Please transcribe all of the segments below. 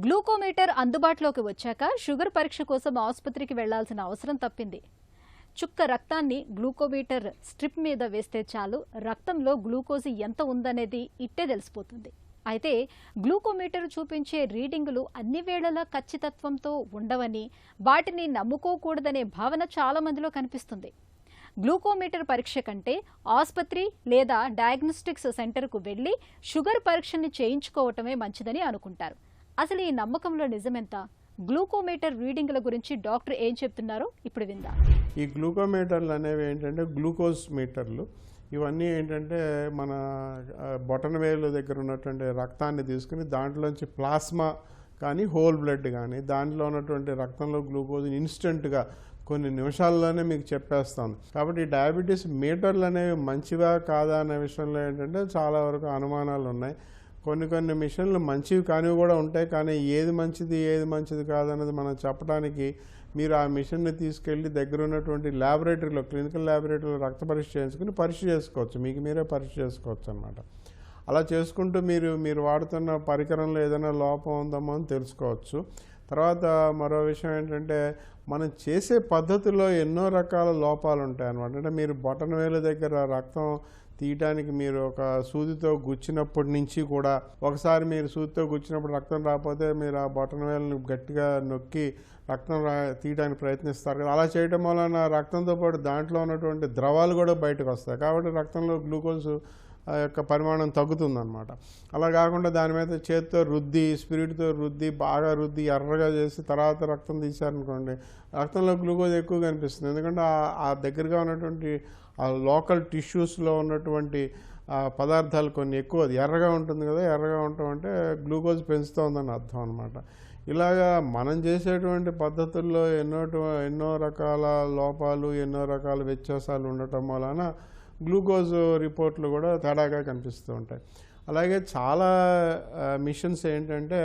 Glucometer అందుబాటులోకి వచ్చాక sugar పరీక్ష కోసం ఆసుపత్రికి వెళ్లాల్సిన అవసరం తప్పింది. చుక్క రక్తాన్ని గ్లూకోమీటర్ స్ట్రిప్ మీద వేస్తే చాలు రక్తంలో గ్లూకోజ్ ఎంత ఉందనేది ఇట్టే తెలిసిపోతుంది. అయితే గ్లూకోమీటర్ చూపించే రీడింగులు అన్ని వేళలా ఖచ్చితత్వంతో ఉండవని, వాటిని నమ్ముకోకూడదనే భావన చాలా మందిలో కనిపిస్తుంది. గ్లూకోమీటర్ పరీక్ష కంటే ఆసుపత్రి లేదా డయాగ్నోస్టిక్స్ సెంటర్కు వెళ్లి షుగర్ పరీక్షని చేయించుకోవటమే మంచిదని అనుకుంటారు. అసలు ఈ నమ్మకంలో నిజమెంత? గ్లూకోమీటర్ రీడింగ్ల గురించి డాక్టర్ ఏం చెప్తున్నారో ఇప్పుడు విందాం. ఈ గ్లూకోమీటర్లు అనేవి ఏంటంటే గ్లూకోజ్ మీటర్లు. ఇవన్నీ ఏంటంటే మన బొటనవేలు దగ్గర ఉన్నటువంటి రక్తాన్ని తీసుకుని దాంట్లోంచి ప్లాస్మా కానీ హోల్ బ్లడ్ కానీ దాంట్లో ఉన్నటువంటి రక్తంలో గ్లూకోజ్ ఇన్స్టెంట్గా కొన్ని నిమిషాల్లోనే మీకు చెప్పేస్తాను. కాబట్టి ఈ డయాబెటీస్ మీటర్లు అనేవి మంచివా కాదా అనే విషయంలో ఏంటంటే చాలా వరకు అనుమానాలు ఉన్నాయి. కొన్ని మిషన్లు మంచివి కానివి కూడా ఉంటాయి. కానీ ఏది మంచిది కాదన్నది మనం చెప్పడానికి మీరు ఆ మిషన్ని తీసుకెళ్ళి దగ్గర ఉన్నటువంటి ల్యాబొరేటరీలో, క్లినికల్ ల్యాబొరేటరీలో రక్త పరీక్ష చేయించుకుని పరీక్ష చేసుకోవచ్చు. మీకు మీరే పరీక్ష చేసుకోవచ్చు అన్నమాట. అలా చేసుకుంటూ మీరు వాడుతున్న పరికరంలో ఏదైనా లోపం ఉందామో అని తెలుసుకోవచ్చు. తర్వాత మరో విషయం ఏంటంటే మనం చేసే పద్ధతిలో ఎన్నో రకాల లోపాలు ఉంటాయి అన్నమాట. అంటే మీరు బొటనవేలు దగ్గర రక్తం తీయటానికి మీరు ఒక సూదితో గుచ్చినప్పటి నుంచి కూడా ఒకసారి మీరు సూదితో గుచ్చినప్పుడు రక్తం రాకపోతే మీరు ఆ బొటనవేలుని గట్టిగా నొక్కి రక్తం తీయడానికి ప్రయత్నిస్తారు కదా. అలా చేయటం వలన రక్తంతో పాటు దాంట్లో ఉన్నటువంటి ద్రవాలు కూడా బయటకు వస్తాయి. కాబట్టి రక్తంలో గ్లూకోజ్ యొక్క పరిమాణం తగ్గుతుందన్నమాట. అలా కాకుండా దాని మీద చేతితో రుద్ది, స్పిరిట్తో రుద్ది, బాగా రుద్ది ఎర్రగా చేసి తర్వాత రక్తం తీశారనుకోండి, రక్తంలో గ్లూకోజ్ ఎక్కువ కనిపిస్తుంది. ఎందుకంటే ఆ దగ్గరగా ఉన్నటువంటి ఆ లోకల్ టిష్యూస్లో ఉన్నటువంటి పదార్థాలు కొన్ని ఎక్కువ, అది ఎర్రగా ఉంటుంది కదా. ఎర్రగా ఉండటం అంటే గ్లూకోజ్ పెంచుతోందని అర్థం అనమాట. ఇలాగా మనం చేసేటువంటి పద్ధతుల్లో ఎన్నో రకాల లోపాలు, ఎన్నో రకాల వ్యత్యాసాలు ఉండటం వలన గ్లూకోజ్ రిపోర్ట్లు కూడా తేడాగా కనిపిస్తూ ఉంటాయి. అలాగే చాలా మిషన్స్ ఏంటంటే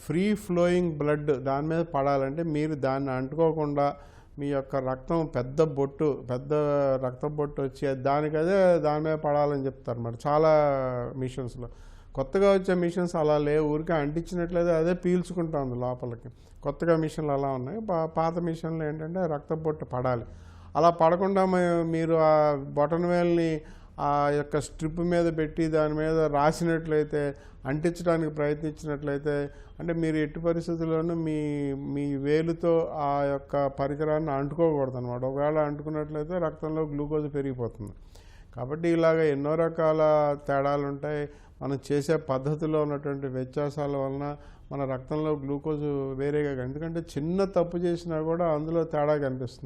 ఫ్రీ ఫ్లోయింగ్ బ్లడ్ దాని మీద పడాలంటే మీరు దాన్ని అంటుకోకుండా మీ యొక్క రక్తం పెద్ద రక్త బొట్టు వచ్చి దానికదే దాని మీద పడాలని చెప్తారు మరి చాలా మిషన్స్లో. కొత్తగా వచ్చే మిషన్స్ అలా లేవు, ఊరికే అంటించినట్లయితే అదే పీల్చుకుంటా ఉంది లోపలికి. కొత్తగా మిషన్లు అలా ఉన్నాయి. పాత మిషన్లు ఏంటంటే రక్త బొట్టు పడాలి. అలా పడకుండా మీరు ఆ బొటనవేలుని ఆ యొక్క స్ట్రిప్ మీద పెట్టి దాని మీద రాసినట్లయితే, అంటించడానికి ప్రయత్నించినట్లయితే, అంటే మీరు ఎట్టి పరిస్థితుల్లోనూ మీ వేలుతో ఆ యొక్క పరికరాన్ని అంటుకోకూడదు అనమాట. ఒకవేళ అంటుకున్నట్లయితే రక్తంలో గ్లూకోజ్ పెరిగిపోతుంది. కాబట్టి ఇలాగ ఎన్నో రకాల తేడాలు ఉంటాయి. మనం చేసే పద్ధతిలో ఉన్నటువంటి వ్యత్యాసాల వలన మన రక్తంలో గ్లూకోజ్ వేరేగా, ఎందుకంటే చిన్న తప్పు చేసినా కూడా అందులో తేడా కనిపిస్తుంది.